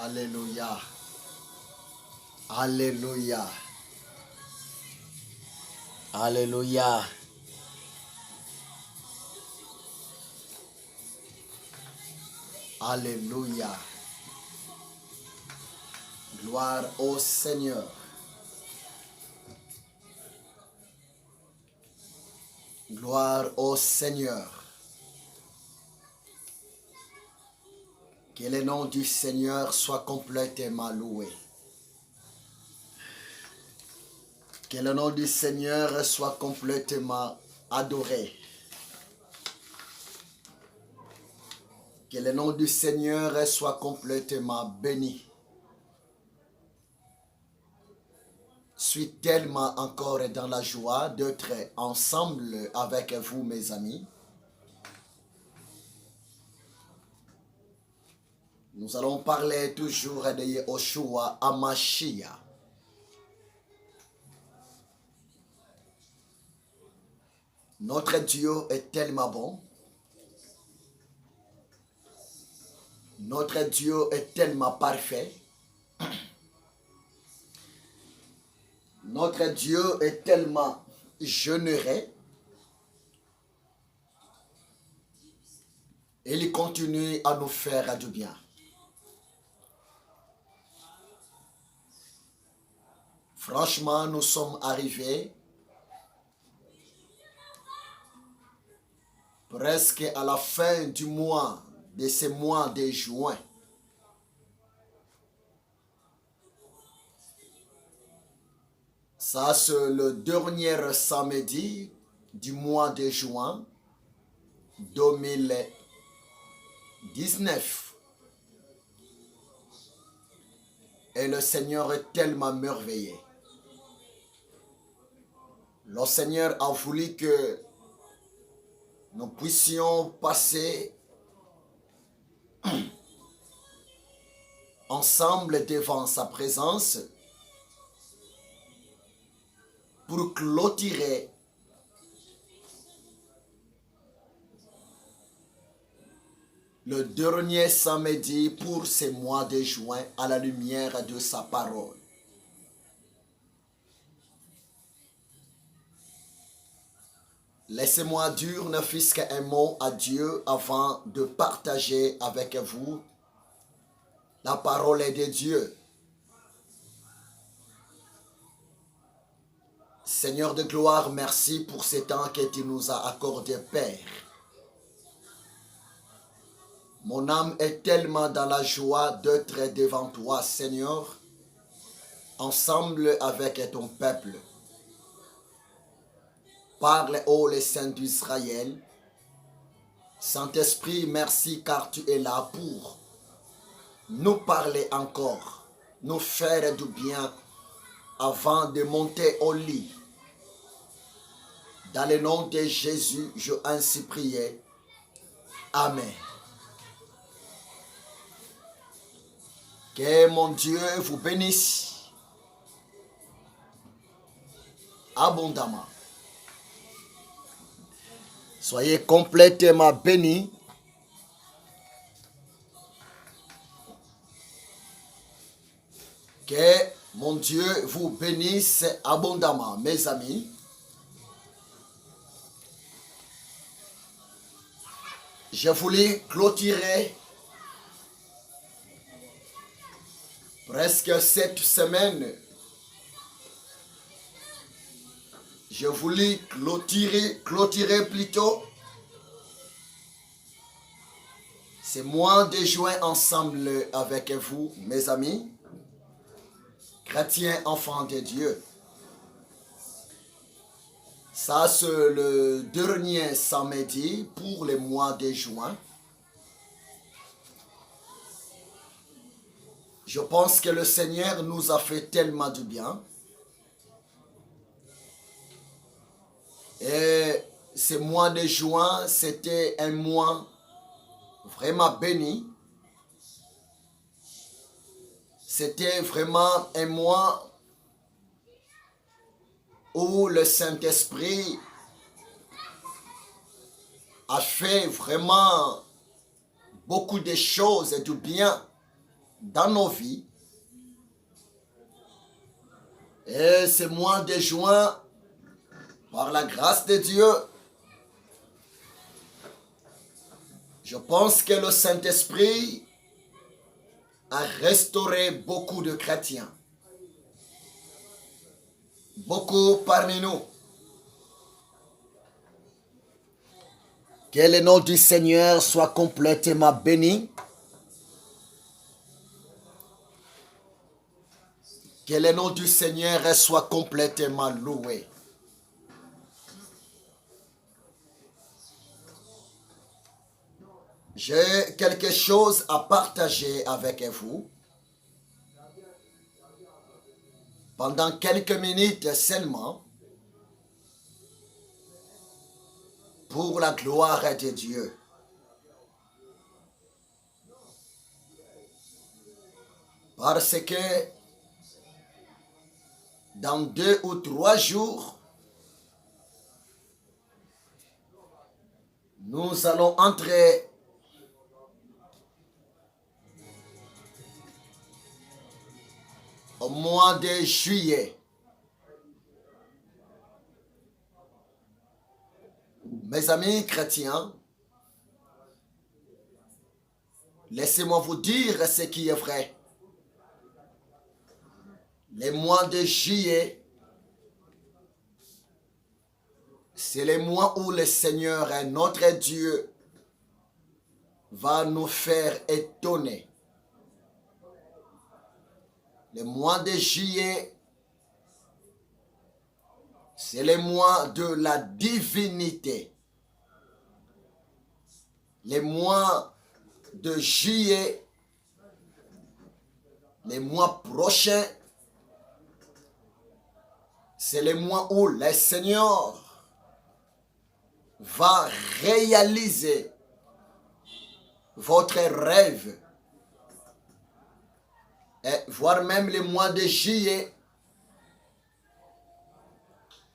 Alléluia. Alléluia. Alléluia. Alléluia. Gloire au Seigneur. Gloire au Seigneur. Que le nom du Seigneur soit complètement loué. Que le nom du Seigneur soit complètement adoré. Que le nom du Seigneur soit complètement béni. Je suis tellement encore dans la joie d'être ensemble avec vous, mes amis. Nous allons parler toujours de Yehoshua HaMashiach. Notre Dieu est tellement bon. Notre Dieu est tellement parfait. Notre Dieu est tellement généreux. Et il continue à nous faire du bien. Franchement, nous sommes arrivés presque à la fin du mois, de ce mois de juin. Ça, c'est le dernier samedi du mois de juin 2019. Et le Seigneur est tellement merveilleux. Le Seigneur a voulu que nous puissions passer ensemble devant sa présence pour clôturer le dernier samedi pour ce mois de juin à la lumière de sa parole. Laissez-moi dire ne fût-ce qu'un mot à Dieu avant de partager avec vous la parole de Dieu. Seigneur de gloire, merci pour ce temps que tu nous as accordé, Père. Mon âme est tellement dans la joie d'être devant toi, Seigneur, ensemble avec ton peuple. Parle, ô les saints d'Israël. Saint-Esprit, merci car tu es là pour nous parler encore, nous faire du bien avant de monter au lit. Dans le nom de Jésus, je ainsi prié. Amen. Que mon Dieu vous bénisse abondamment. Soyez complètement bénis. Que mon Dieu vous bénisse abondamment, mes amis. Je voulais clôturer presque cette semaine. Je voulais clôturer plutôt ce mois de juin ensemble avec vous, mes amis, chrétiens, enfants de Dieu. Ça, c'est le dernier samedi pour le mois de juin. Je pense que le Seigneur nous a fait tellement du bien. Et ce mois de juin, c'était un mois vraiment béni. C'était vraiment un mois où le Saint-Esprit a fait vraiment beaucoup de choses et du bien dans nos vies. Et ce mois de juin, par la grâce de Dieu, je pense que le Saint-Esprit a restauré beaucoup de chrétiens. Beaucoup parmi nous. Que le nom du Seigneur soit complètement béni. Que le nom du Seigneur soit complètement loué. J'ai quelque chose à partager avec vous. Pendant quelques minutes seulement. Pour la gloire de Dieu. Parce que dans 2 ou 3 jours, nous allons entrer au mois de juillet. Mes amis chrétiens, laissez-moi vous dire ce qui est vrai. Les mois de juillet, c'est les mois où le Seigneur, notre Dieu, va nous faire étonner. Les mois de juillet, c'est les mois de la divinité. Les mois de juillet, les mois prochains, c'est les mois où le Seigneur va réaliser votre rêve. Et voire même les mois de juillet,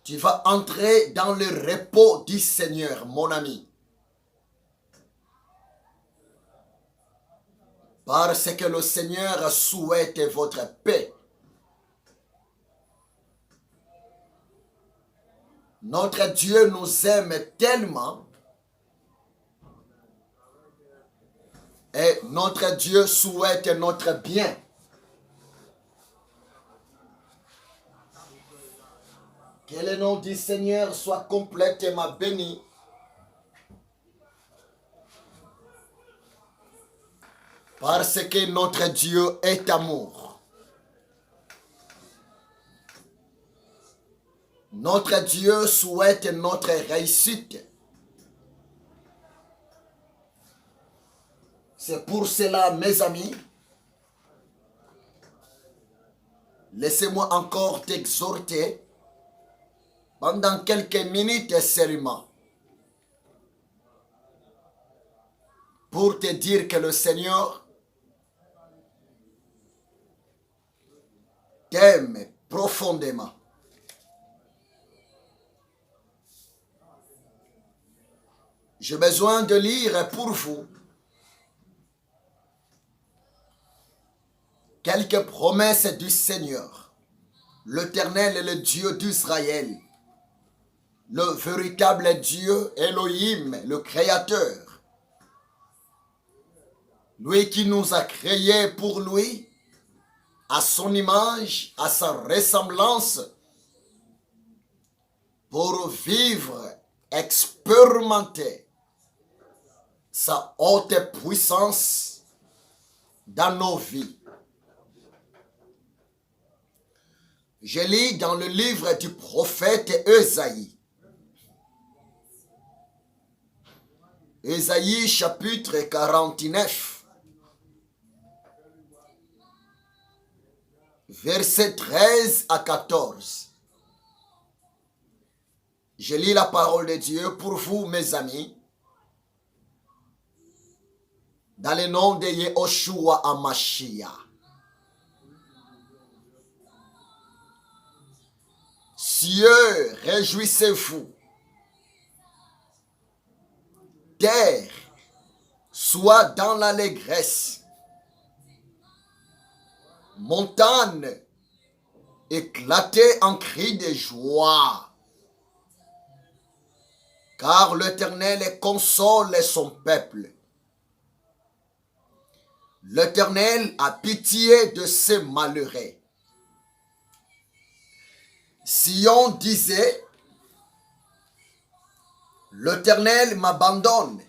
tu vas entrer dans le repos du Seigneur, mon ami. Parce que le Seigneur souhaite votre paix. Notre Dieu nous aime tellement. Et notre Dieu souhaite notre bien. Que le nom du Seigneur soit complètement béni. Parce que notre Dieu est amour. Notre Dieu souhaite notre réussite. C'est pour cela, mes amis, laissez-moi encore t'exhorter pendant quelques minutes seulement pour te dire que le Seigneur t'aime profondément. J'ai besoin de lire pour vous quelques promesses du Seigneur. L'Éternel est le Dieu d'Israël, le véritable Dieu Elohim, le Créateur. Lui qui nous a créés pour lui, à son image, à sa ressemblance, pour vivre, expérimenter sa haute puissance dans nos vies. Je lis dans le livre du prophète Ésaïe. Ésaïe chapitre 49. Versets 13 à 14. Je lis la parole de Dieu pour vous, mes amis, dans le nom de Yehoshua HaMashiach. Cieux, réjouissez-vous. Terre, sois dans l'allégresse. montagnes éclataient en cris de joie. Car l'Éternel console son peuple. L'Éternel a pitié de ses malheureux. Sion disait, l'Éternel m'abandonne.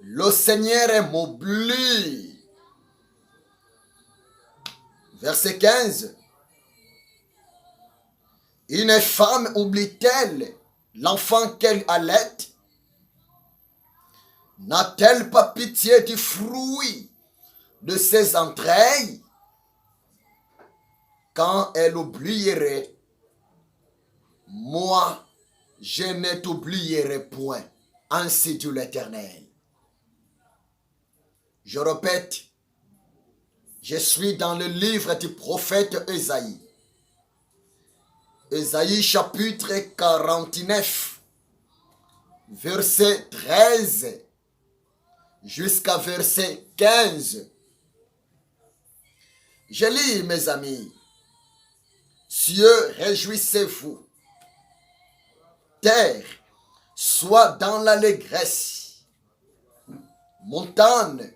Le Seigneur m'oublie. Verset 15. Une femme oublie-t-elle l'enfant qu'elle allait? N'a-t-elle pas pitié du fruit de ses entrailles? Quand elle oublierait, moi, je ne t'oublierai point. Ainsi dit l'Éternel. Je répète, je suis dans le livre du prophète Ésaïe. Ésaïe chapitre 49, verset 13 jusqu'à verset 15. Je lis, mes amis. Cieux, réjouissez-vous. Terre, sois dans l'allégresse. Montagne,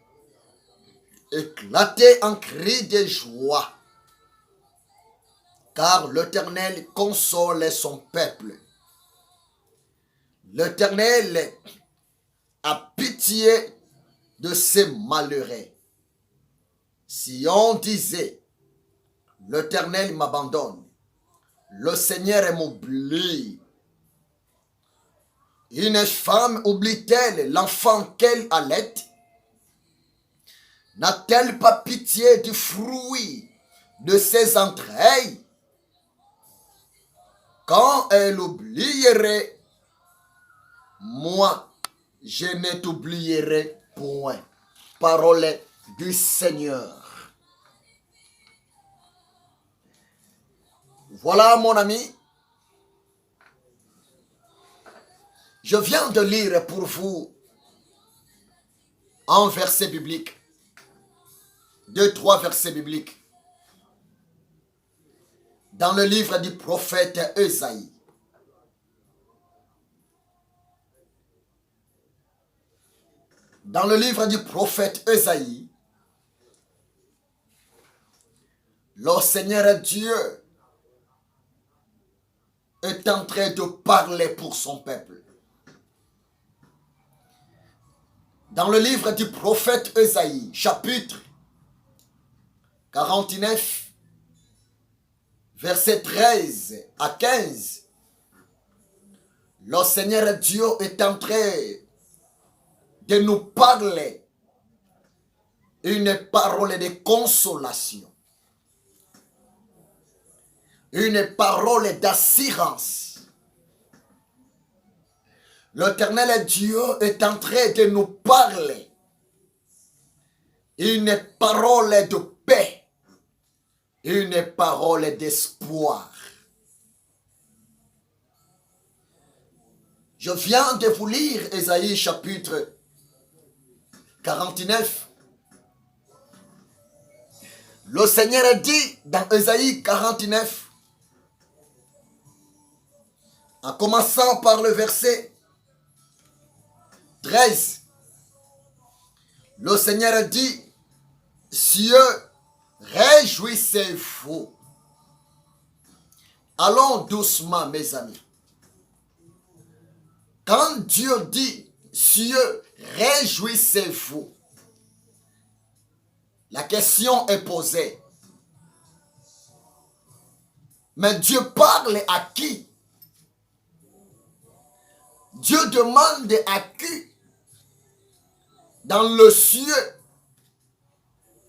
éclatez en cris de joie. Car l'Éternel console son peuple. L'Éternel a pitié de ses malheureux. Si on disait, l'Éternel m'abandonne, le Seigneur m'oublie. Une femme oublie-t-elle l'enfant qu'elle allait? N'a-t-elle pas pitié du fruit de ses entrailles? Quand elle oublierait, moi, je ne t'oublierai point. Parole du Seigneur. Voilà, mon ami. Je viens de lire pour vous un verset biblique. 2-3 versets bibliques. Dans le livre du prophète Ésaïe. Dans le livre du prophète Ésaïe, le Seigneur Dieu est en train de parler pour son peuple. Dans le livre du prophète Ésaïe, chapitre 49, versets 13 à 15, le Seigneur Dieu est en train de nous parler une parole de consolation, une parole d'assurance. L'Éternel Dieu est en train de nous parler une parole de paix, une parole d'espoir. Je viens de vous lire Ésaïe chapitre 49. Le Seigneur dit dans Ésaïe 49, en commençant par le verset 13, le Seigneur dit, cieux, réjouissez-vous. Allons doucement, mes amis. Quand Dieu dit, cieux, réjouissez-vous, la question est posée. Mais Dieu parle à qui? Dieu demande à qui? Dans le ciel,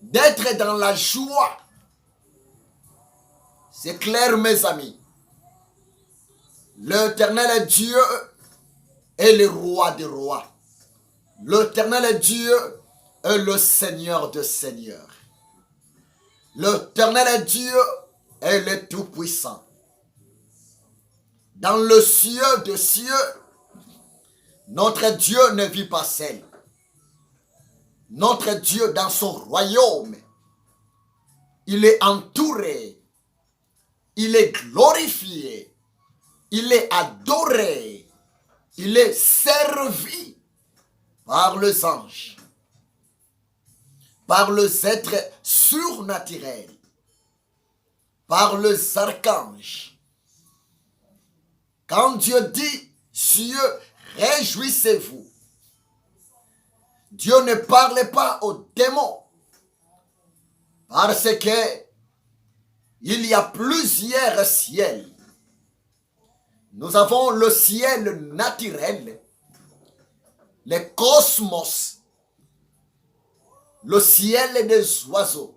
d'être dans la joie. C'est clair, mes amis. L'Éternel Dieu est le roi des rois. L'Éternel Dieu est le Seigneur des seigneurs. L'Éternel Dieu est le Tout-Puissant. Dans le ciel des cieux, notre Dieu ne vit pas seul. Notre Dieu dans son royaume il est entouré, il est glorifié, il est adoré, il est servi par les anges, par les êtres surnaturels, par les archanges. Quand Dieu dit, cieux, réjouissez-vous, Dieu ne parle pas aux démons, parce que il y a plusieurs ciels. Nous avons le ciel naturel, le cosmos, le ciel des oiseaux,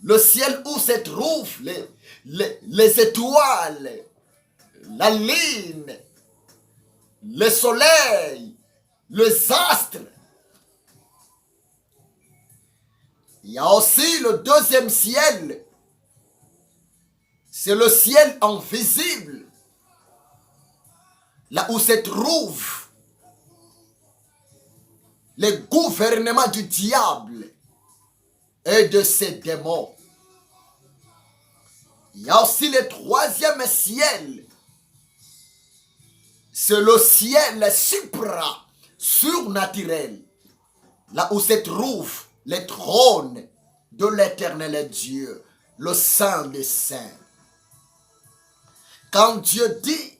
le ciel où se trouvent les étoiles, la lune, le soleil, les astres. Il y a aussi le deuxième ciel, c'est le ciel invisible, là où se trouvent les gouvernements du diable et de ses démons. Il y a aussi le troisième ciel, c'est le ciel surnaturel, là où se trouve le trône de l'éternel Dieu, le Saint des Saints. Quand Dieu dit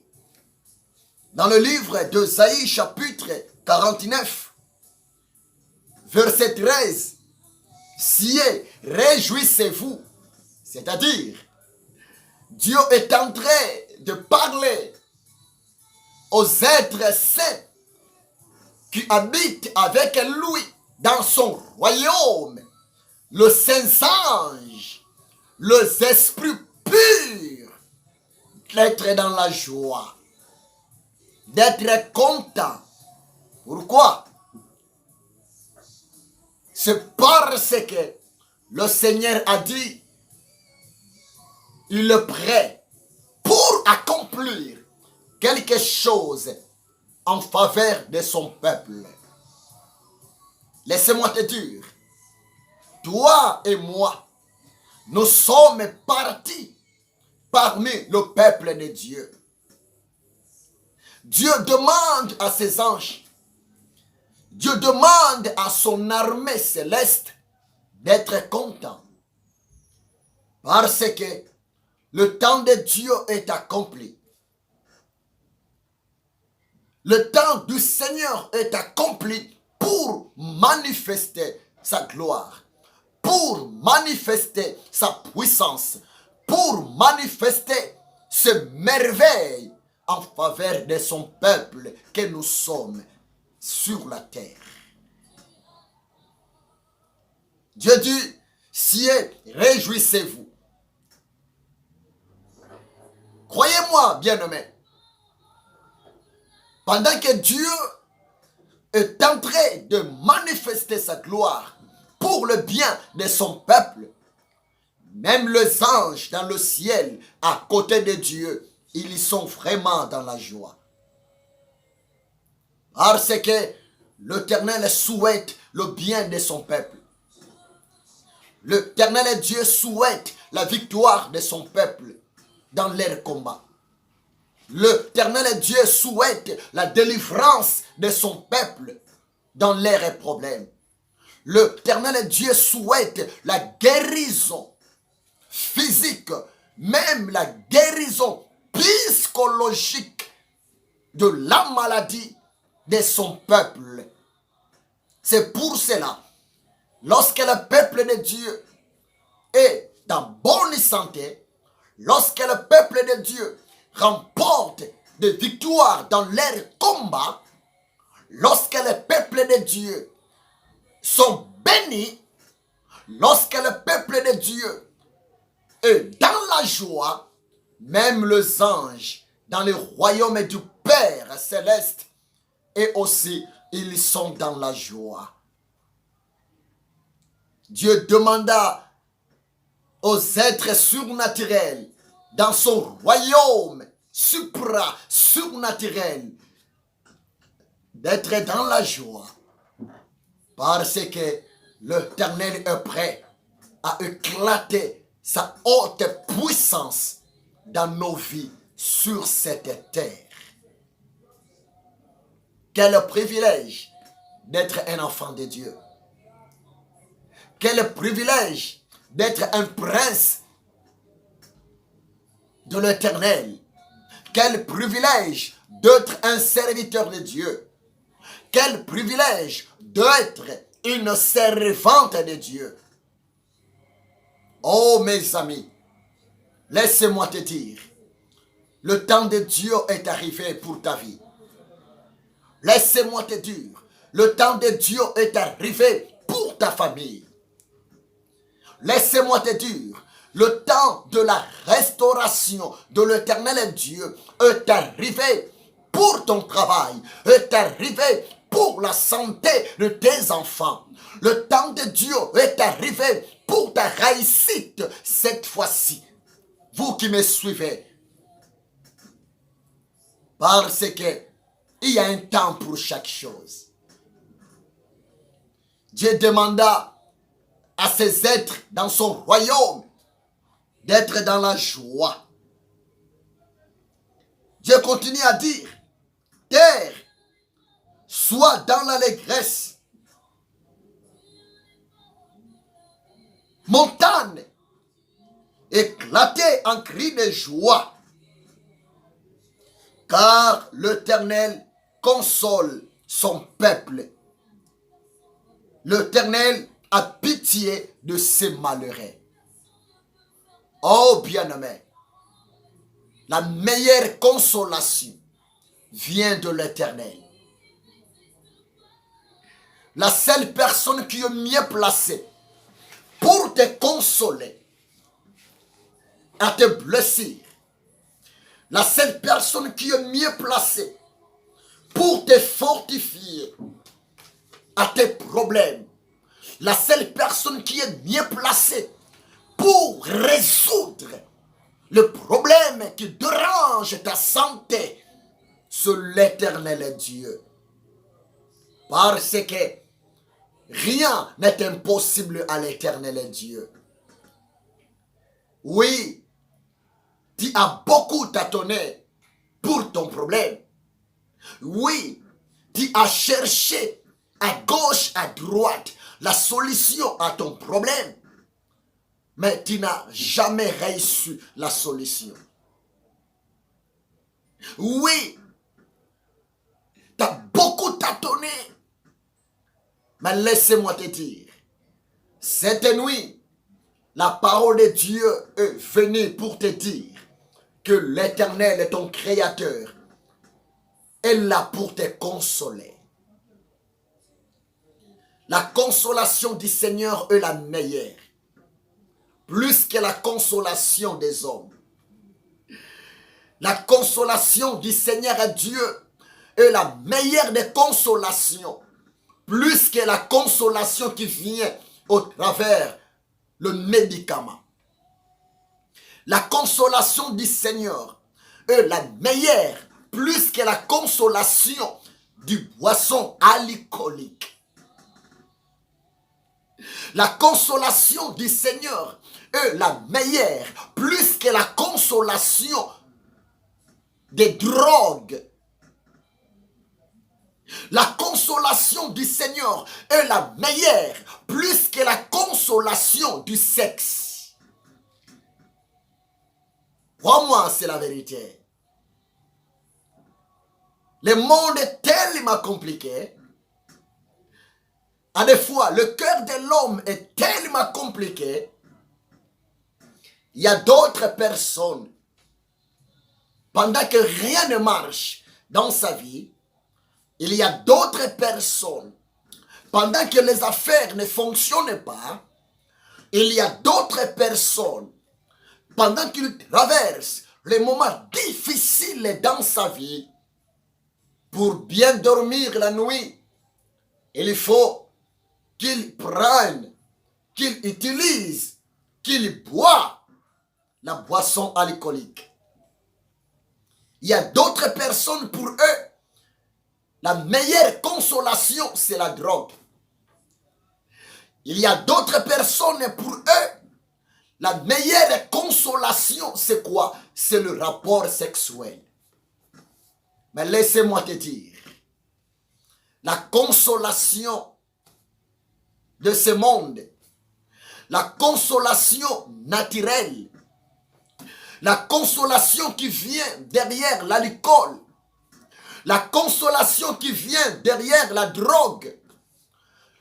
dans le livre d'Ésaïe chapitre 49, verset 13, « Cieux, réjouissez-vous », c'est-à-dire, Dieu est en train de parler aux êtres saints qui habitent avec lui dans son royaume, le Saint-Ange, les esprits purs, d'être dans la joie, d'être content. Pourquoi? C'est parce que le Seigneur a dit, il est prêt pour accomplir quelque chose en faveur de son peuple. Laissez-moi te dire, toi et moi, nous sommes partis parmi le peuple de Dieu. Dieu demande à ses anges, Dieu demande à son armée céleste d'être content. Parce que le temps de Dieu est accompli. Le temps du Seigneur est accompli pour manifester sa gloire, pour manifester sa puissance, pour manifester ses merveilles en faveur de son peuple que nous sommes sur la terre. Dieu dit, cieux, réjouissez-vous. Croyez-moi, bien-aimés, pendant que Dieu est en train de manifester sa gloire pour le bien de son peuple, même les anges dans le ciel, à côté de Dieu, ils sont vraiment dans la joie. Parce que l'Éternel souhaite le bien de son peuple. L'Éternel Dieu souhaite la victoire de son peuple dans leur combat. L'Éternel Dieu souhaite la délivrance de son peuple dans leurs problèmes. L'Éternel Dieu souhaite la guérison physique, même la guérison psychologique de la maladie de son peuple. C'est pour cela, lorsque le peuple de Dieu est en bonne santé, lorsque le peuple de Dieu remporte des victoires dans leur combat, lorsque les peuples de Dieu sont bénis, lorsque le peuple de Dieu est dans la joie, même les anges dans le royaume du Père céleste, et aussi ils sont dans la joie. Dieu demanda aux êtres surnaturels dans son royaume surnaturel d'être dans la joie, parce que l'Éternel est prêt à éclater sa haute puissance dans nos vies sur cette terre. Quel privilège d'être un enfant de Dieu. Quel privilège d'être un prince de l'Éternel. Quel privilège d'être un serviteur de Dieu. Quel privilège d'être une servante de Dieu. Oh mes amis, laissez-moi te dire, le temps de Dieu est arrivé pour ta vie. Laissez-moi te dire, le temps de Dieu est arrivé pour ta famille. Laissez-moi te dire, le temps de la restauration de l'Éternel Dieu est arrivé pour ton travail, est arrivé pour la santé de tes enfants. Le temps de Dieu est arrivé pour ta réussite cette fois-ci. Vous qui me suivez, parce que il y a un temps pour chaque chose. Dieu demanda à ses êtres dans son royaume d'être dans la joie. Dieu continue à dire, terre, sois dans l'allégresse. Montagne, éclatez en cris de joie. Car l'Éternel console son peuple. L'Éternel a pitié de ses malheureux. Oh bien-aimé, la meilleure consolation vient de l'Éternel. La seule personne qui est mieux placée pour te consoler à tes blessures, la seule personne qui est mieux placée pour te fortifier à tes problèmes, la seule personne qui est mieux placée pour résoudre le problème qui dérange ta santé, c'est l'Éternel Dieu. Parce que rien n'est impossible à l'Éternel Dieu. Oui, tu as beaucoup tâtonné pour ton problème. Oui, tu as cherché à gauche, à droite la solution à ton problème. Mais tu n'as jamais reçu la solution. Oui, tu as beaucoup tâtonné. Mais laissez-moi te dire, cette nuit, la parole de Dieu est venue pour te dire que l'Éternel est ton créateur. est là pour te consoler. La consolation du Seigneur est la meilleure, plus que la consolation des hommes. La consolation du Seigneur à Dieu est la meilleure des consolations, plus que la consolation qui vient au travers le médicament. La consolation du Seigneur est la meilleure, plus que la consolation du boisson alcoolique. La consolation du Seigneur est la meilleure, plus que la consolation des drogues. La consolation du Seigneur est la meilleure, plus que la consolation du sexe. Crois-moi, c'est la vérité. Le monde est tellement compliqué. À des fois, le cœur de l'homme est tellement compliqué. Il y a d'autres personnes, pendant que rien ne marche dans sa vie, il y a d'autres personnes, pendant que les affaires ne fonctionnent pas, il y a d'autres personnes, pendant qu'il traverse les moments difficiles dans sa vie, pour bien dormir la nuit, il faut qu'il prenne, qu'il utilise, qu'il boit la boisson alcoolique. Il y a d'autres personnes, pour eux, la meilleure consolation, c'est la drogue. Il y a d'autres personnes, pour eux, la meilleure consolation, c'est quoi? C'est le rapport sexuel. Mais laissez-moi te dire, la consolation de ce monde, la consolation naturelle, la consolation qui vient derrière l'alcool, la consolation qui vient derrière la drogue,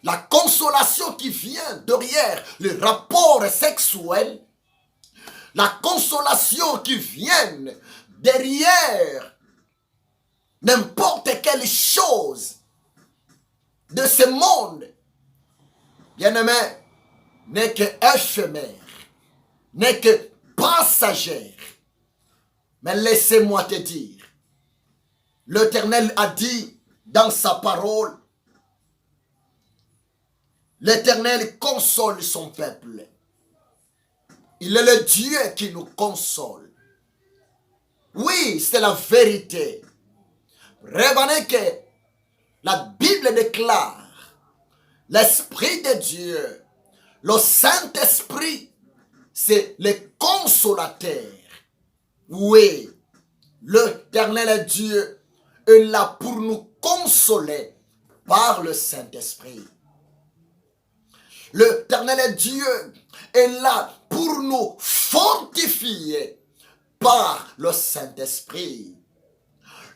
la consolation qui vient derrière le rapport sexuel, la consolation qui vient derrière n'importe quelle chose de ce monde, bien-aimé, n'est que éphémère, n'est que passagère. Mais laissez-moi te dire, l'Éternel a dit dans sa parole, l'Éternel console son peuple. Il est le Dieu qui nous console. Oui, c'est la vérité. Revenez que la Bible déclare, l'Esprit de Dieu, le Saint-Esprit, c'est le consolateur. Oui, l'Éternel Dieu est là pour nous consoler par le Saint-Esprit. L'Éternel Dieu est là pour nous fortifier par le Saint-Esprit.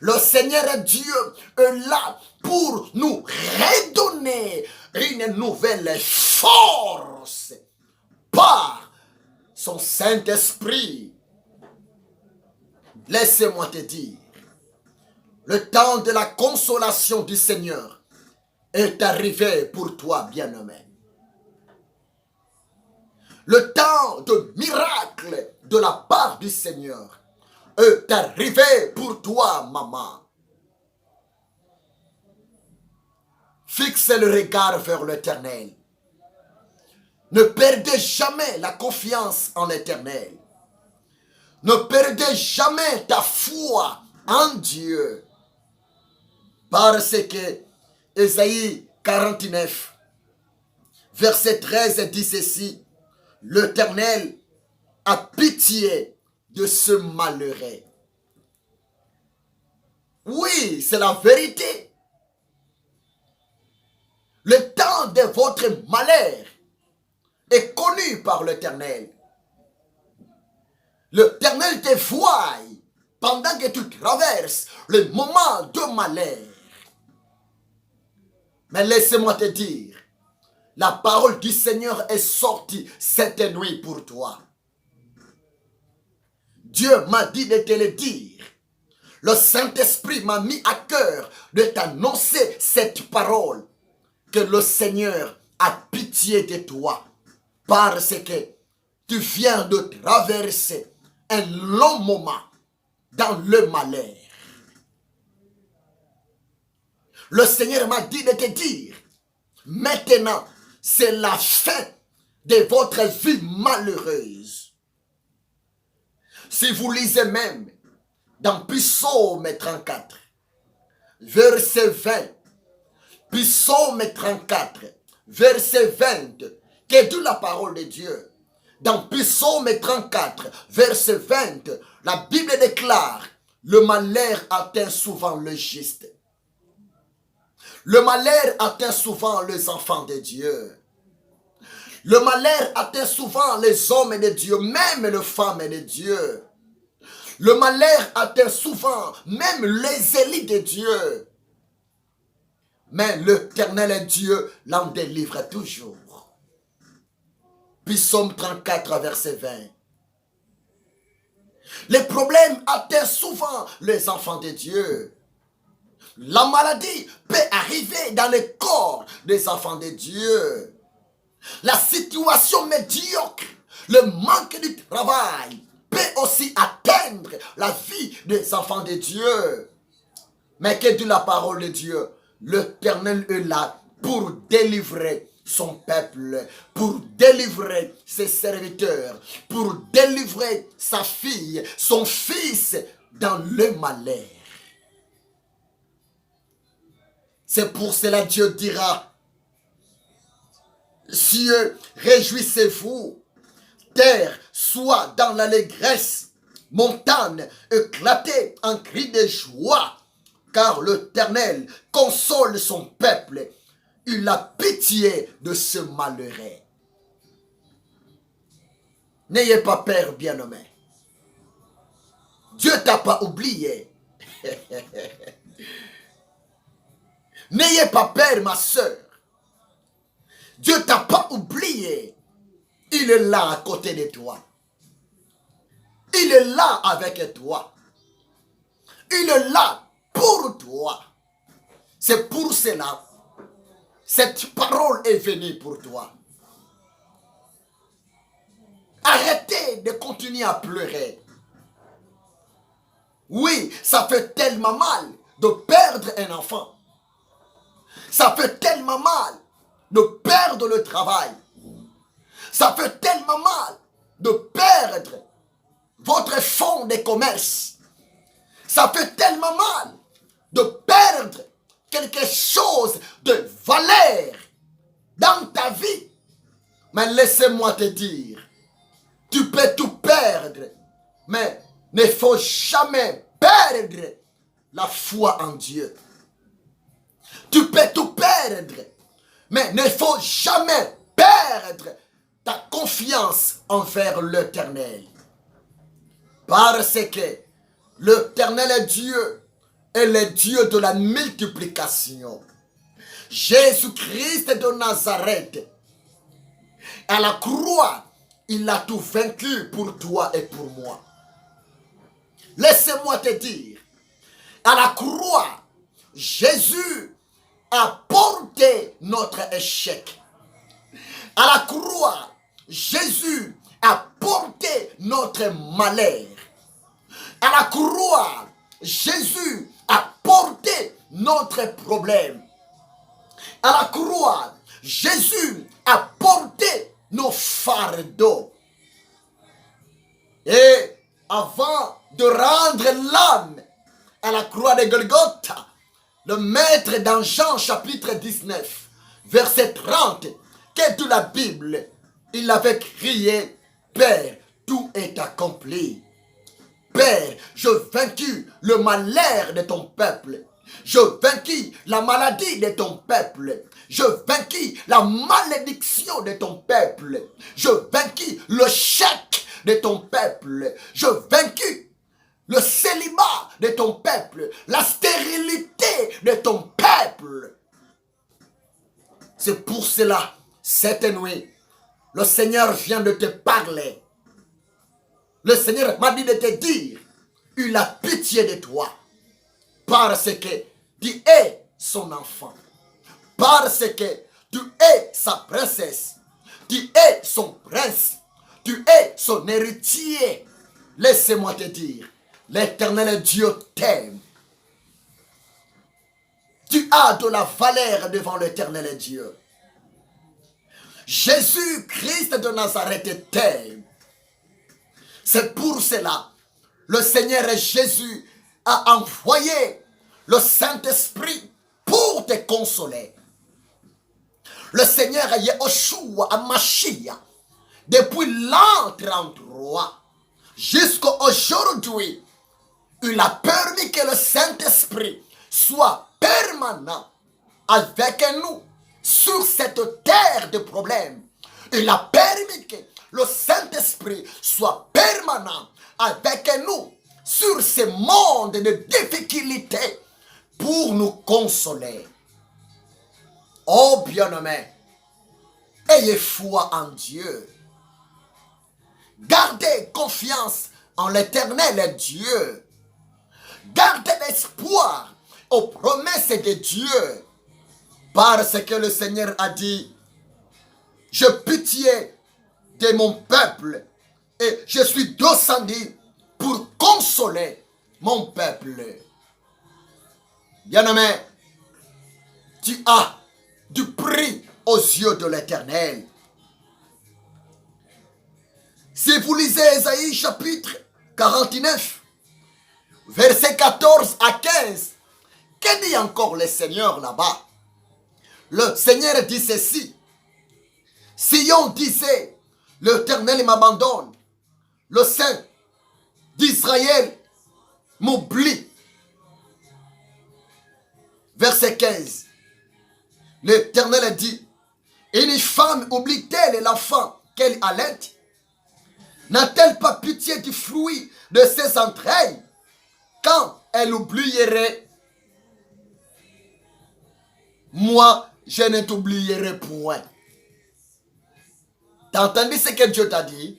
Le Seigneur Dieu est là pour nous redonner une nouvelle force par son Saint-Esprit. Laissez-moi te dire, le temps de la consolation du Seigneur est arrivé pour toi, bien-aimé. Le temps de miracle de la part du Seigneur est arrivé pour toi, maman. Fixe le regard vers l'Éternel. Ne perdez jamais la confiance en l'Éternel. Ne perdez jamais ta foi en Dieu. Parce que Ésaïe 49, verset 13 dit ceci, l'Éternel a pitié de ce malheureux. Oui, c'est la vérité. Le temps de votre malheur est connu par l'Éternel. L'Éternel te voit pendant que tu traverses le moment de malheur. Mais laissez-moi te dire, la parole du Seigneur est sortie cette nuit pour toi. Dieu m'a dit de te le dire. Le Saint-Esprit m'a mis à cœur de t'annoncer cette parole. Que le Seigneur a pitié de toi. Parce que tu viens de traverser un long moment dans le malheur. Le Seigneur m'a dit de te dire, maintenant, c'est la fin de votre vie malheureuse. Si vous lisez même dans Psaume 34, verset 20, Psaume 34, verset 20, que dit la parole de Dieu. Dans Psaume 34, verset 20, la Bible déclare, le malheur atteint souvent le juste. Le malheur atteint souvent les enfants de Dieu. Le malheur atteint souvent les hommes de Dieu, même les femmes de Dieu. Le malheur atteint souvent même les élites de Dieu. Mais l'Éternel Dieu l'en délivre toujours. Psaume 34, verset 20. Les problèmes atteignent souvent les enfants de Dieu. La maladie peut arriver dans le corps des enfants de Dieu. La situation médiocre, le manque de travail peut aussi atteindre la vie des enfants de Dieu. Mais que dit la parole de Dieu? L'Éternel est là pour délivrer son peuple, pour délivrer ses serviteurs, pour délivrer sa fille, son fils dans le malheur. C'est pour cela que Dieu dira, cieux, réjouissez-vous. Terre, sois dans l'allégresse. Montagne, éclatez en cris de joie. Car l'Éternel console son peuple. Il a pitié de ce malheureux. N'ayez pas peur, bien-aimé. Dieu t'a pas oublié. N'ayez pas peur, ma soeur. Dieu t'a pas oublié. Il est là à côté de toi. Il est là avec toi. Il est là pour toi. C'est pour cela. Cette parole est venue pour toi. Arrêtez de continuer à pleurer. Oui, ça fait tellement mal de perdre un enfant. Ça fait tellement mal de perdre le travail. Ça fait tellement mal de perdre votre fonds de commerce. Ça fait tellement mal de perdre quelque chose de valeur dans ta vie. Mais laissez-moi te dire, tu peux tout perdre, mais ne faut jamais perdre la foi en Dieu. Tu peux tout perdre, mais ne faut jamais perdre ta confiance envers l'Éternel. Parce que l'Éternel est Dieu et le Dieu de la multiplication. Jésus-Christ de Nazareth, à la croix, il a tout vaincu pour toi et pour moi. Laissez-moi te dire, à la croix, Jésus a porté notre échec. À la croix, Jésus a porté notre malheur. À la croix, Jésus a porté notre problème. À la croix, Jésus a porté nos fardeaux. Et avant de rendre l'âme à la croix de Golgotha, le maître dans Jean chapitre 19, verset 30, que de la Bible, il avait crié, Père, tout est accompli. Père, je vaincu le malheur de ton peuple. Je vainquis la maladie de ton peuple. Je vainquis la malédiction de ton peuple. Je vainquis le chèque de ton peuple. Je vainquis le célibat de ton peuple. La stérilité de ton peuple. C'est pour cela, cette nuit, le Seigneur vient de te parler. Le Seigneur m'a dit de te dire, il a pitié de toi. Parce que tu es son enfant. Parce que tu es sa princesse. Tu es son prince. Tu es son héritier. Laissez-moi te dire, l'Éternel Dieu t'aime. Tu as de la valeur devant l'Éternel Dieu. Jésus-Christ de Nazareth t'aime. C'est pour cela, le Seigneur Jésus a envoyé le Saint-Esprit pour te consoler. Le Seigneur Yeshua HaMashiach, depuis l'an 33 jusqu'à aujourd'hui, il a permis que le Saint-Esprit soit permanent avec nous sur cette terre de problèmes. Il a permis que le Saint-Esprit soit permanent avec nous sur ce monde de difficultés pour nous consoler. Oh bien-aimé, ayez foi en Dieu. Gardez confiance en l'Éternel Dieu. Gardez l'espoir aux promesses de Dieu. Parce que le Seigneur a dit, j'ai pitié de mon peuple et je suis descendu pour consoler mon peuple. Bien-aimé, tu as du prix aux yeux de l'Éternel. Si vous lisez Ésaïe chapitre 49, versets 14 à 15, que dit encore le Seigneur là-bas? Le Seigneur dit ceci. Sion disait, l'Éternel m'abandonne, le Saint d'Israël m'oublie. Verset 15. L'Éternel dit, une femme oublie-t-elle l'enfant qu'elle allait? N'a-t-elle pas pitié du fruit de ses entrailles quand elle oublierait? Moi, je ne t'oublierai point. T'as entendu ce que Dieu t'a dit?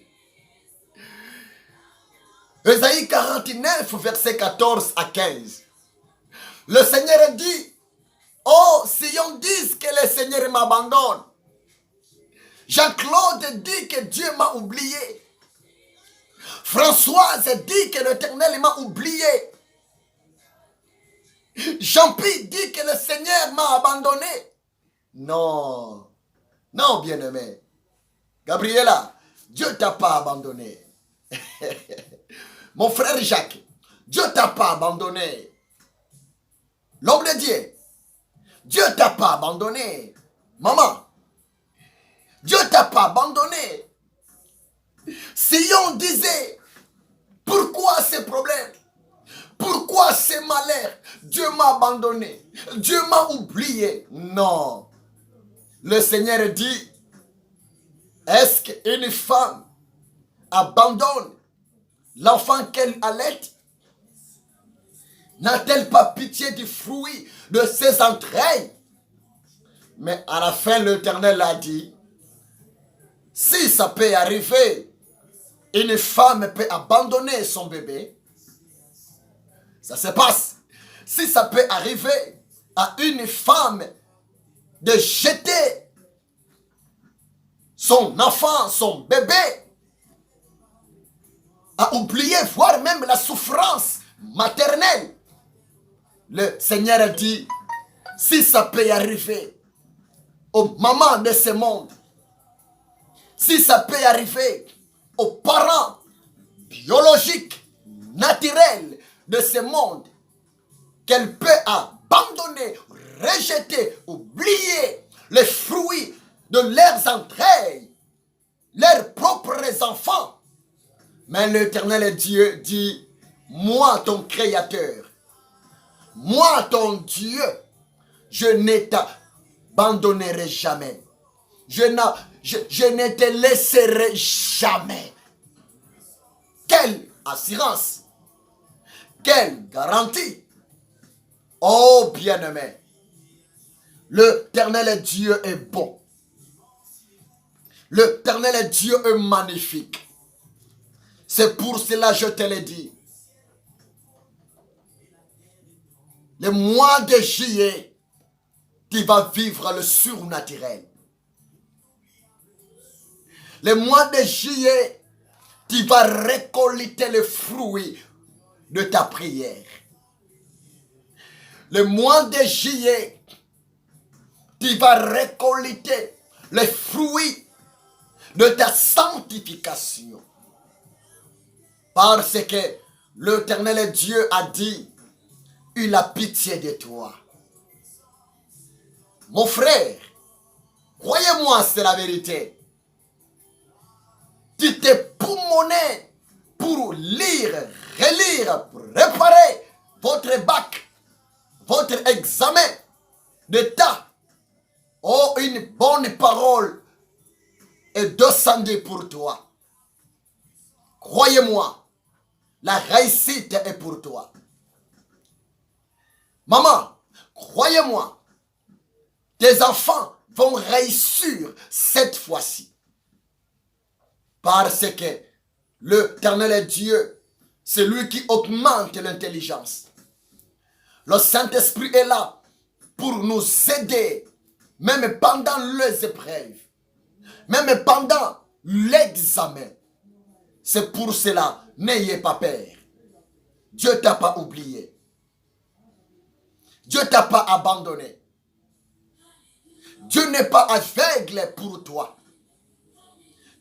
Ésaïe 49, verset 14 à 15. Le Seigneur dit, oh, si on dit que le Seigneur m'abandonne. Jean-Claude dit que Dieu m'a oublié. Françoise dit que l'Éternel m'a oublié. Jean-Pierre dit que le Seigneur m'a abandonné. Non. Non, bien-aimé. Gabriela, Dieu t'a pas abandonné. Mon frère Jacques, Dieu t'a pas abandonné. L'homme de Dieu, Dieu t'a pas abandonné. Maman, Dieu t'a pas abandonné. Si on disait, pourquoi ces problèmes? Pourquoi ces malheurs? Dieu m'a abandonné. Dieu m'a oublié. Non. Le Seigneur dit, est-ce qu'une femme abandonne l'enfant qu'elle allait? N'a-t-elle pas pitié du fruit de ses entrailles? Mais à la fin, l'Éternel a dit, si ça peut arriver, une femme peut abandonner son bébé. Ça se passe. Si ça peut arriver à une femme de jeter son enfant, son bébé, à oublier, voire même la souffrance maternelle, le Seigneur a dit, si ça peut arriver aux mamans de ce monde, si ça peut arriver aux parents biologiques, naturels de ce monde, qu'elle peut abandonner, rejeter, oublier les fruits de leurs entrailles, leurs propres enfants. Mais l'Éternel Dieu dit, moi ton Créateur, moi ton Dieu, je ne t'abandonnerai jamais. Je ne te laisserai jamais. Quelle assurance! Quelle garantie! Oh bien-aimé, l'Éternel Dieu est bon. L'Éternel Dieu est magnifique. C'est pour cela que je te l'ai dit. Le mois de juillet, tu vas vivre le surnaturel. Le mois de juillet, tu vas récolter le fruit de ta prière. Le mois de juillet, tu vas récolter les fruits de ta sanctification. Parce que l'Éternel Dieu a dit, il a pitié de toi. Mon frère, croyez-moi, c'est la vérité. Tu t'es poumonné pour lire, relire, pour réparer votre bac, votre examen d'état. Oh, une bonne parole est descendue pour toi. Croyez-moi, la réussite est pour toi. Maman, croyez-moi, tes enfants vont réussir cette fois-ci. Parce que l'Éternel Dieu, c'est lui qui augmente l'intelligence. Le Saint-Esprit est là pour nous aider, même pendant les épreuves, même pendant l'examen. C'est pour cela, n'ayez pas peur. Dieu ne t'a pas oublié. Dieu ne t'a pas abandonné. Dieu n'est pas aveugle pour toi.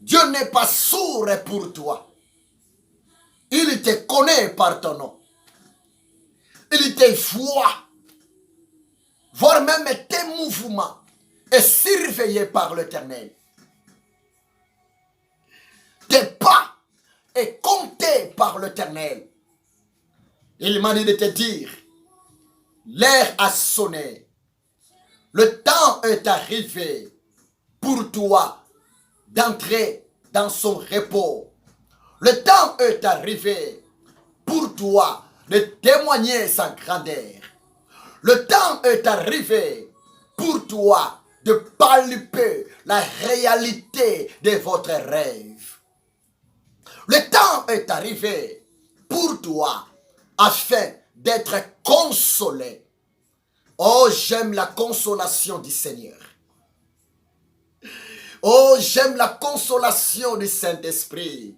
Dieu n'est pas sourd pour toi. Il te connaît par ton nom. Il te voit, voire même tes mouvements est surveillé par l'Éternel. par l'Éternel. Il m'a dit de te dire, l'heure a sonné. Le temps est arrivé pour toi d'entrer dans son repos. Le temps est arrivé pour toi de témoigner sa grandeur. Le temps est arrivé pour toi de palper la réalité de votre rêve. Le temps est arrivé pour toi afin d'être consolé. Oh, j'aime la consolation du Seigneur. Oh, j'aime la consolation du Saint-Esprit.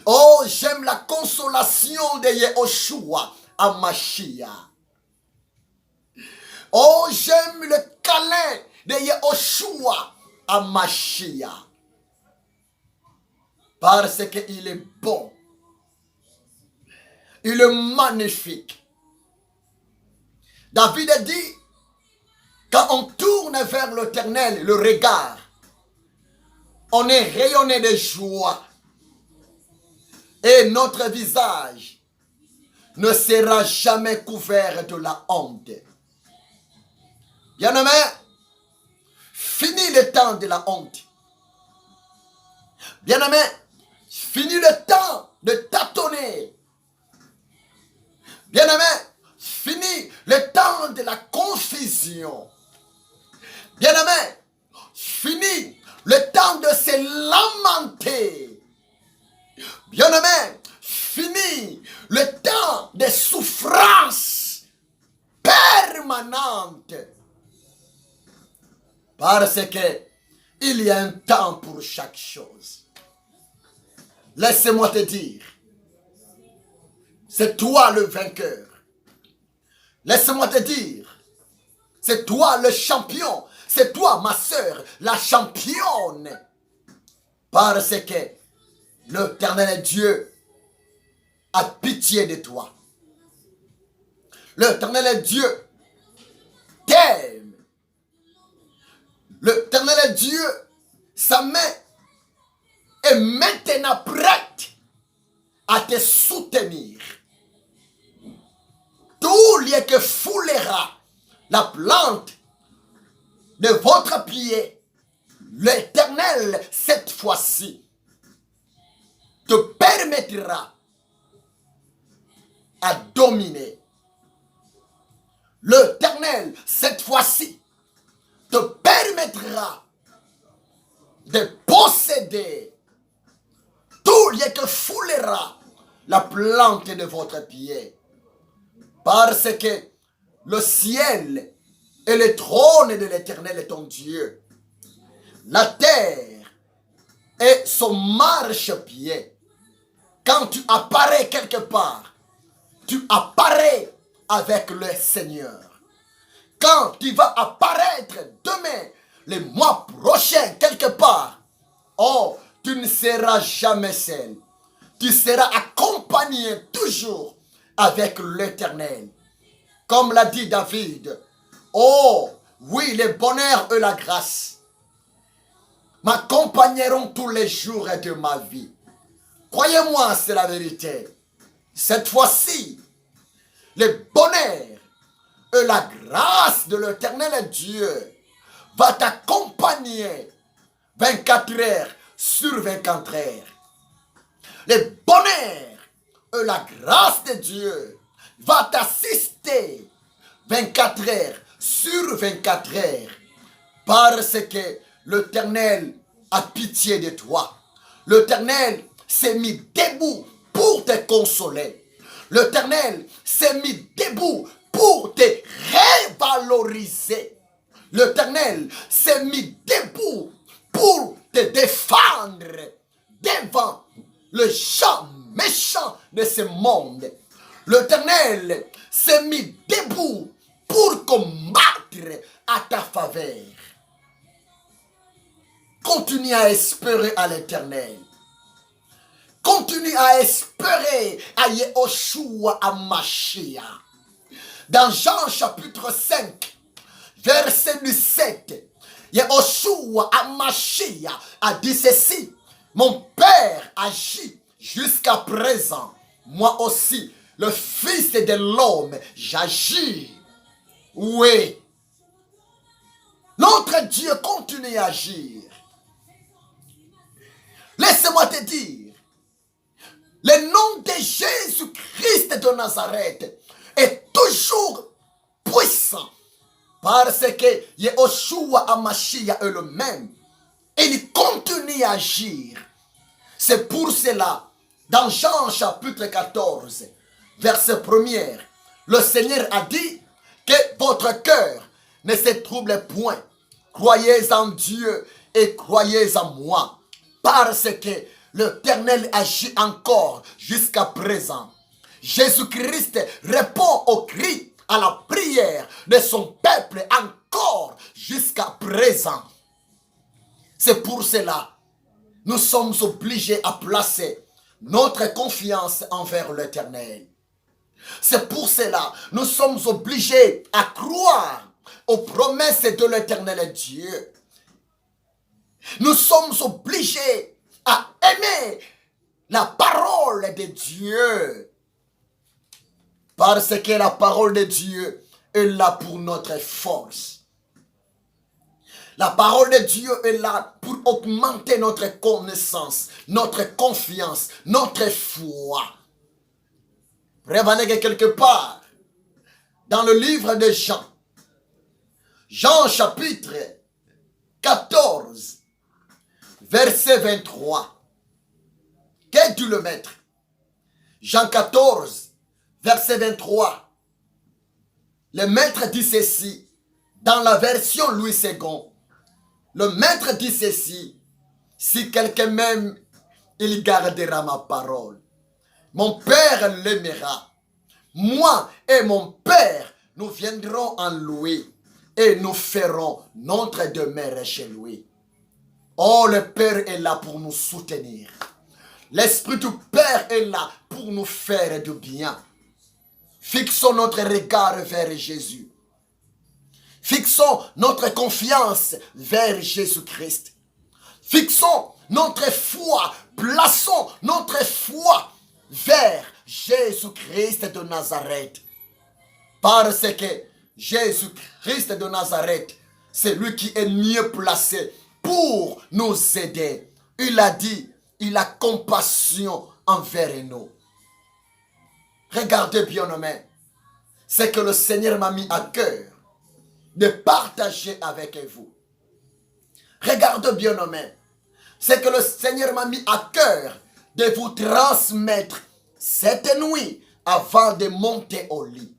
Oh, j'aime la consolation de Yehoshua Hamashiach. Oh, j'aime le câlin de Yehoshua Hamashiach. Parce qu'il est bon. Il est magnifique. David a dit, quand on tourne vers l'Éternel le regard, on est rayonné de joie. Et notre visage ne sera jamais couvert de la honte. Bien-aimé, fini le temps de la honte. Bien-aimé, fini le temps de tâtonner. Bien-aimé, fini le temps de la confusion. Bien-aimé, fini le temps de se lamenter. Bien-aimé, fini le temps de souffrance permanente. Parce que il y a un temps pour chaque chose. Laisse-moi te dire, c'est toi le vainqueur. Laisse-moi te dire, c'est toi le champion. C'est toi, ma soeur, la championne. Parce que l'Éternel Dieu a pitié de toi. L'Éternel Dieu t'aime. L'Éternel Dieu, sa main est maintenant prête à te soutenir. Tout lieu que foulera la plante de votre pied, l'Éternel, cette fois-ci, te permettra à dominer. L'Éternel, cette fois-ci, te permettra de posséder tout lieu que foulera la plante de votre pied. Parce que le ciel est le trône de l'Éternel est ton Dieu. La terre est son marchepied. Quand tu apparais quelque part, tu apparais avec le Seigneur. Quand tu vas apparaître demain, le mois prochain, quelque part, oh, tu ne seras jamais seul. Tu seras accompagné toujours avec l'Éternel. Comme l'a dit David, oh, oui, le bonheur et la grâce m'accompagneront tous les jours de ma vie. Croyez-moi, c'est la vérité. Cette fois-ci, le bonheur et la grâce de l'Éternel Dieu va t'accompagner 24 heures sur 24 heures. Le bonheur et la grâce de Dieu va t'assister 24 heures sur 24 heures. Parce que l'Éternel a pitié de toi. L'Éternel s'est mis debout pour te consoler. L'Éternel s'est mis debout pour te revaloriser. L'Éternel s'est mis debout pour te défendre devant le champ méchant de ce monde. L'Éternel s'est mis debout pour combattre à ta faveur. Continue à espérer à l'Éternel. Continue à espérer à Yehoshua Hamashiach. Dans Jean chapitre 5, verset 17, Yehoshua Hamashiach a dit ceci: mon Père agit jusqu'à présent, moi aussi, le Fils de l'homme, j'agis. Oui. Notre Dieu continue à agir. Laisse-moi te dire, le nom de Jésus-Christ de Nazareth est toujours puissant. Parce que Yehoshua Hamashiach est le même. Et il continue à agir. C'est pour cela, dans Jean chapitre 14, verset 1er, le Seigneur a dit que votre cœur ne se trouble point. Croyez en Dieu et croyez en moi. Parce que l'Éternel agit encore jusqu'à présent. Jésus-Christ répond au cri, à la prière de son peuple encore jusqu'à présent. C'est pour cela nous sommes obligés à placer notre confiance envers l'Éternel. C'est pour cela nous sommes obligés à croire aux promesses de l'Éternel Dieu. Nous sommes obligés à aimer la parole de Dieu. Parce que la parole de Dieu est là pour notre force. La parole de Dieu est là pour augmenter notre connaissance, notre confiance, notre foi. Prévenez que quelque part, dans le livre de Jean, Jean chapitre 14, verset 23. Qu'est dit le maître? Jean 14, verset 23. Le maître dit ceci, dans la version Louis II. Le maître dit ceci, si quelqu'un m'aime, il gardera ma parole. Mon Père l'aimera. Moi et mon Père, nous viendrons en lui et nous ferons notre demeure chez lui. Oh, le Père est là pour nous soutenir. L'Esprit du Père est là pour nous faire du bien. Fixons notre regard vers Jésus. Fixons notre confiance vers Jésus-Christ. Fixons notre foi, plaçons notre foi vers Jésus-Christ de Nazareth. Parce que Jésus-Christ de Nazareth, c'est lui qui est mieux placé pour nous aider. Il a dit, il a compassion envers nous. Regardez bien, amen, c'est que le Seigneur m'a mis à cœur de partager avec vous. Regardez bien, amen, c'est que le Seigneur m'a mis à cœur de vous transmettre cette nuit avant de monter au lit.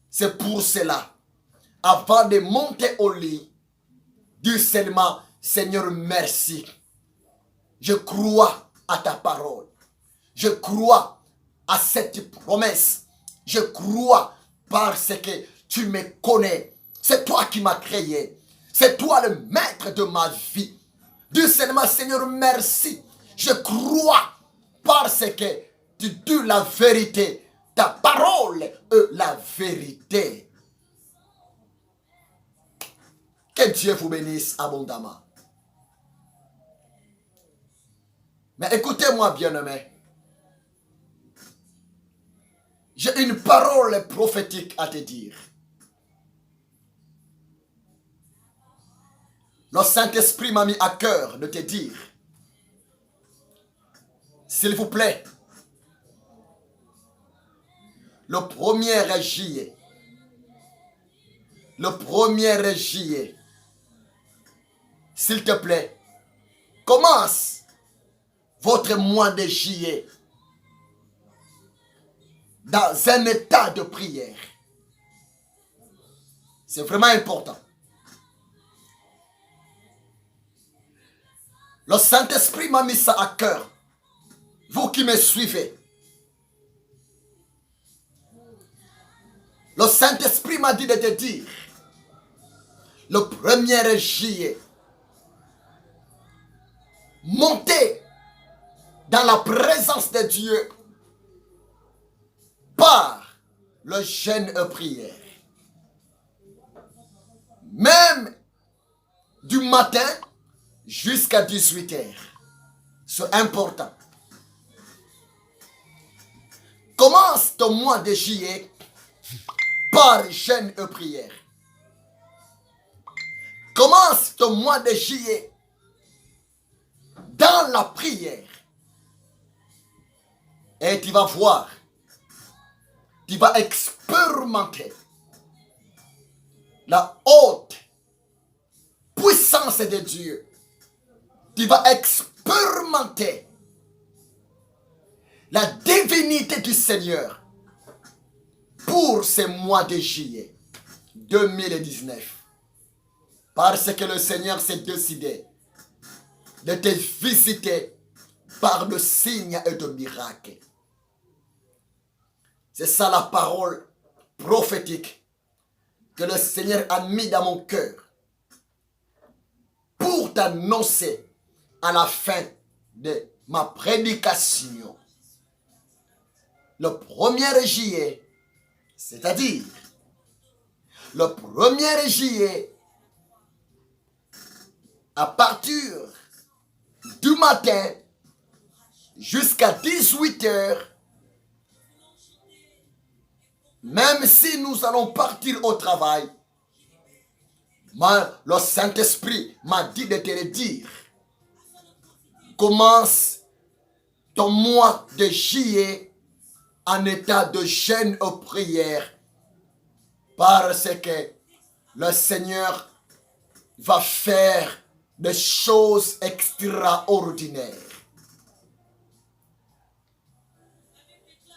C'est pour cela, avant de monter au lit, dis seulement, Seigneur, merci. Je crois à ta parole. Je crois à cette promesse. Je crois parce que tu me connais. C'est toi qui m'as créé. C'est toi le maître de ma vie. Dis seulement, Seigneur, merci. Je crois parce que tu dis la vérité. Ta parole est la vérité. Que Dieu vous bénisse abondamment. Mais écoutez-moi, bien-aimés. J'ai une parole prophétique à te dire. Le Saint-Esprit m'a mis à cœur de te dire, s'il vous plaît, le 1er juillet, s'il te plaît, commence votre mois de juillet dans un état de prière. C'est vraiment important. Le Saint-Esprit m'a mis ça à cœur. Vous qui me suivez. Le Saint-Esprit m'a dit de te dire, le 1er juillet, montez dans la présence de Dieu par le jeûne et prière. Même du matin jusqu'à 18h. C'est important. Commence ton mois de juillet par jeûne et prière. Commence ton mois de juillet dans la prière. Et tu vas voir, tu vas expérimenter la haute puissance de Dieu. Tu vas expérimenter la divinité du Seigneur pour ce mois de juillet 2019. Parce que le Seigneur s'est décidé de te visiter par le signe et de miracles. C'est ça la parole prophétique que le Seigneur a mis dans mon cœur pour t'annoncer à la fin de ma prédication. Le 1er juillet, c'est-à-dire le 1er juillet, à partir du matin jusqu'à 18 heures, même si nous allons partir au travail, le Saint-Esprit m'a dit de te le dire. Commence ton mois de juillet en état de jeûne et prière, parce que le Seigneur va faire des choses extraordinaires.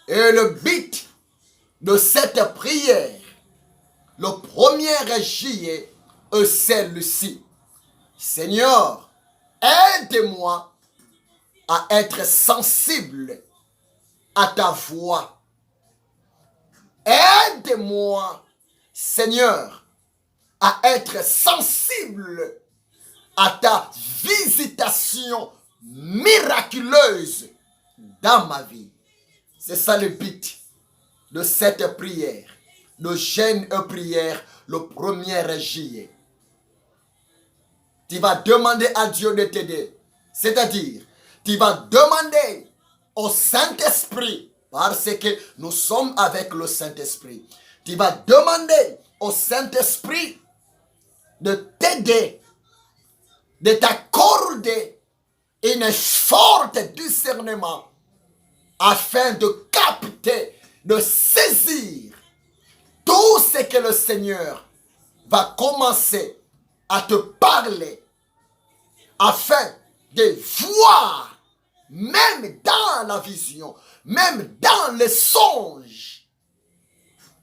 Et le but de cette prière, le 1er juillet, est celle-ci. Seigneur, aide-moi à être sensible à ta voix. Aide-moi, Seigneur, à être sensible à ta visitation miraculeuse dans ma vie. C'est ça le but de cette prière, de jeûne et prière, le 1er juillet. Tu vas demander à Dieu de t'aider. C'est-à-dire, tu vas demander au Saint-Esprit, parce que nous sommes avec le Saint-Esprit. Tu vas demander au Saint-Esprit de t'aider, de t'accorder une forte discernement afin de capter, de saisir tout ce que le Seigneur va commencer à te parler, afin de voir, même dans la vision, même dans les songes,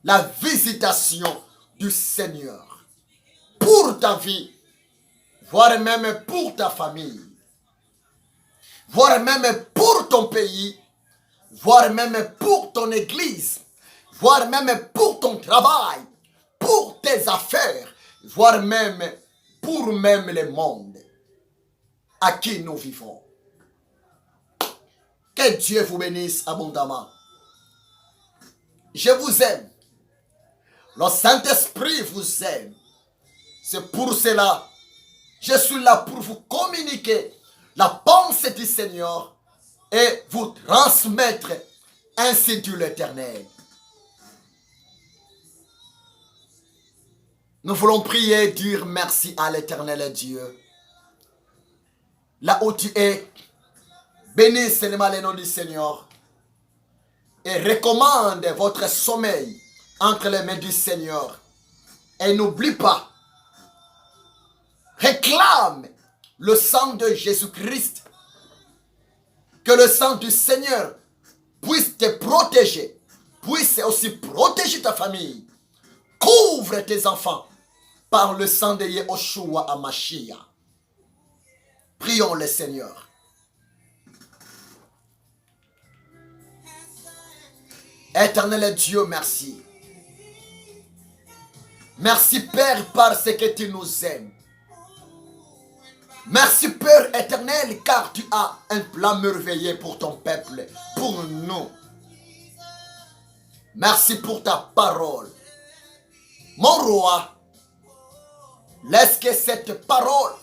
la visitation du Seigneur pour ta vie, voire même pour ta famille, voire même pour ton pays, voire même pour ton église, voire même pour ton travail, pour tes affaires, voire même pour même le monde à qui nous vivons. Que Dieu vous bénisse abondamment. Je vous aime. Le Saint-Esprit vous aime. C'est pour cela, je suis là pour vous communiquer la pensée du Seigneur et vous transmettre ainsi de l'Éternel. Nous voulons prier, dire merci à l'Éternel Dieu. Là où tu es, bénis seulement le nom du Seigneur et recommande votre sommeil entre les mains du Seigneur. Et n'oublie pas, réclame le sang de Jésus-Christ, que le sang du Seigneur puisse te protéger, puisse aussi protéger ta famille. Couvre tes enfants par le sang de Yehoshua HaMashiach. Prions le Seigneur. Éternel Dieu, merci. Merci Père parce que tu nous aimes. Merci Père éternel car tu as un plan merveilleux pour ton peuple, pour nous. Merci pour ta parole. Mon roi, laisse que cette parole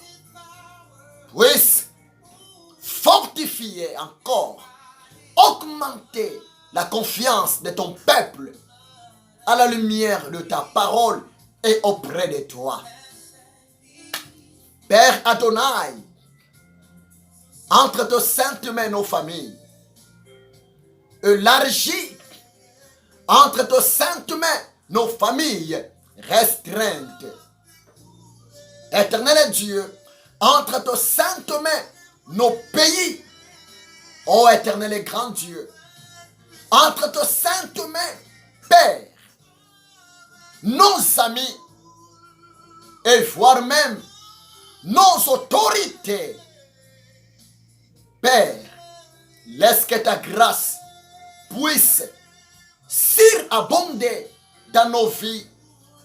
puisse fortifier encore, augmenter la confiance de ton peuple à la lumière de ta parole et auprès de toi. Père Adonai, entre tes saintes mains nos familles. Élargis entre tes saintes mains nos familles restreintes. Éternel Dieu, entre tes saintes mains nos pays. Ô éternel et grand Dieu, entre tes saintes mains, Père, nos amis et voire même nos autorités. Père, laisse que ta grâce puisse surabonder dans nos vies,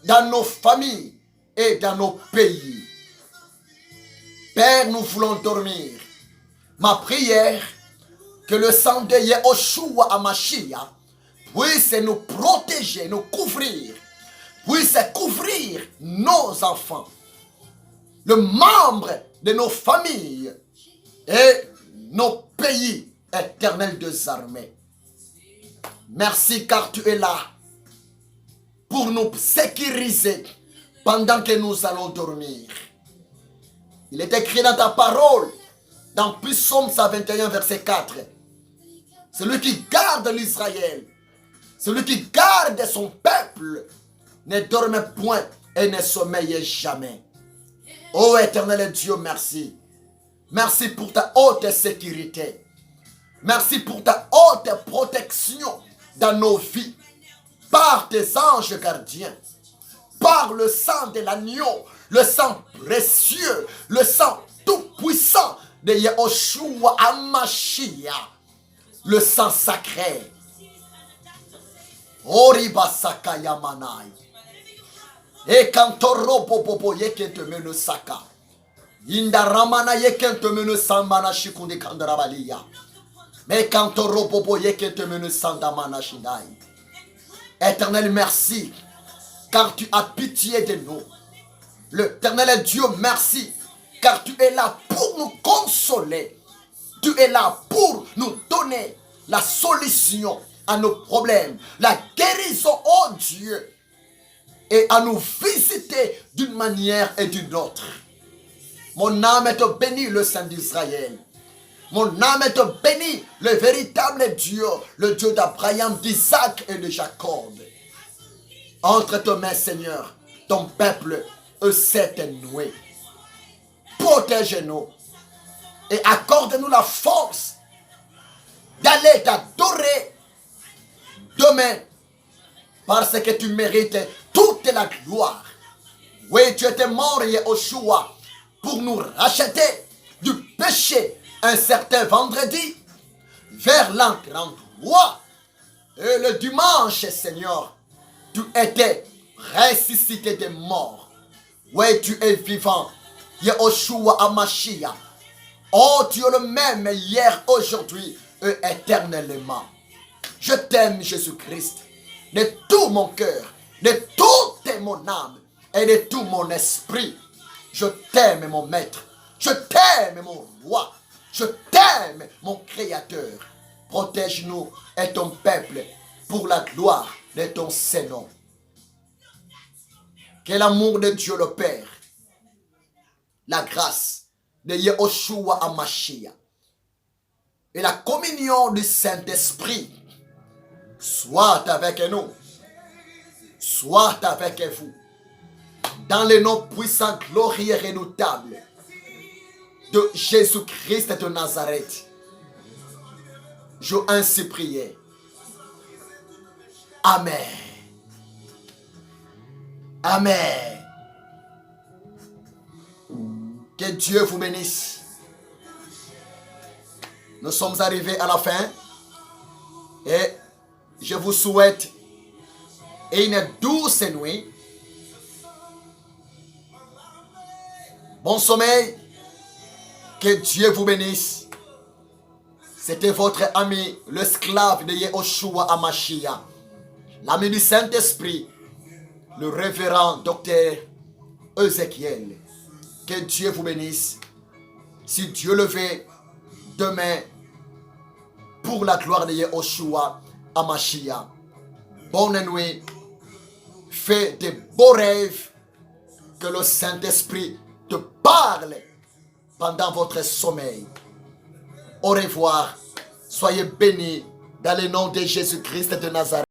dans nos familles et dans nos pays. Père, nous voulons dormir. Ma prière, que le sang de Yehoshua HaMashiach puisse nous protéger, nous couvrir, puisse couvrir nos enfants, le membre de nos familles et nos pays, éternels des armées. Merci car tu es là pour nous sécuriser pendant que nous allons dormir. Il est écrit dans ta parole, dans Psaume 121, verset 4. Celui qui garde l'Israël, celui qui garde son peuple, ne dorme point et ne sommeille jamais. Ô éternel Dieu, merci. Merci pour ta haute sécurité. Merci pour ta haute protection dans nos vies. Par tes anges gardiens. Par le sang de l'agneau. Le sang précieux. Le sang tout-puissant de Yehoshua HaMashiach. Le sang sacré. Oribasaka Yamanai. Et quand Toro Popopo Yekente Mene Saka. Indaramana Yekente Mene Sambana Shikunde Kandarabalia. Mais quand Toro Popo Yekente Mene Sandamana Shindai. Éternel, merci. Car tu as pitié de nous. L'éternel Dieu, merci. Car tu es là pour nous consoler. Tu es là pour nous donner la solution à nos problèmes. La guérison, oh Dieu. Et à nous visiter d'une manière et d'une autre. Mon âme te bénit, le Saint d'Israël. Mon âme te bénit, le véritable Dieu, le Dieu d'Abraham, d'Isaac et de Jacob. Entre tes mains, Seigneur, ton peuple s'est noué. Protège-nous et accorde-nous la force d'aller t'adorer demain parce que tu mérites toute la gloire. Oui, tu étais mort, Yehoshua, pour nous racheter du péché un certain vendredi vers l'an 33. Et le dimanche, Seigneur, tu étais ressuscité des morts. Oui, tu es vivant, Yehoshua HaMashiach. Oh, tu es le même hier, aujourd'hui et éternellement. Je t'aime, Jésus-Christ, de tout mon cœur, de toute mon âme et de tout mon esprit. Je t'aime, mon maître. Je t'aime, mon roi. Je t'aime, mon créateur. Protège-nous et ton peuple pour la gloire de ton Saint-Nom. Que l'amour de Dieu le Père, la grâce de Yehoshua HaMashiach et la communion du Saint-Esprit soit avec nous, soit avec vous, dans le nom puissant, glorieux et redoutable de Jésus-Christ de Nazareth. Je ainsi prié. Amen. Amen. Que Dieu vous bénisse. Nous sommes arrivés à la fin et je vous souhaite une douce nuit. Bon sommeil. Que Dieu vous bénisse. C'était votre ami, l'esclave de Yehoshua HaMashiach, l'ami du Saint-Esprit, le révérend docteur Ézéchiel. Que Dieu vous bénisse. Si Dieu le veut, demain, pour la gloire de Yehoshua Mashiach. Bonne nuit. Fais de beaux rêves. Que le Saint-Esprit te parle pendant votre sommeil. Au revoir. Soyez bénis dans le nom de Jésus-Christ de Nazareth.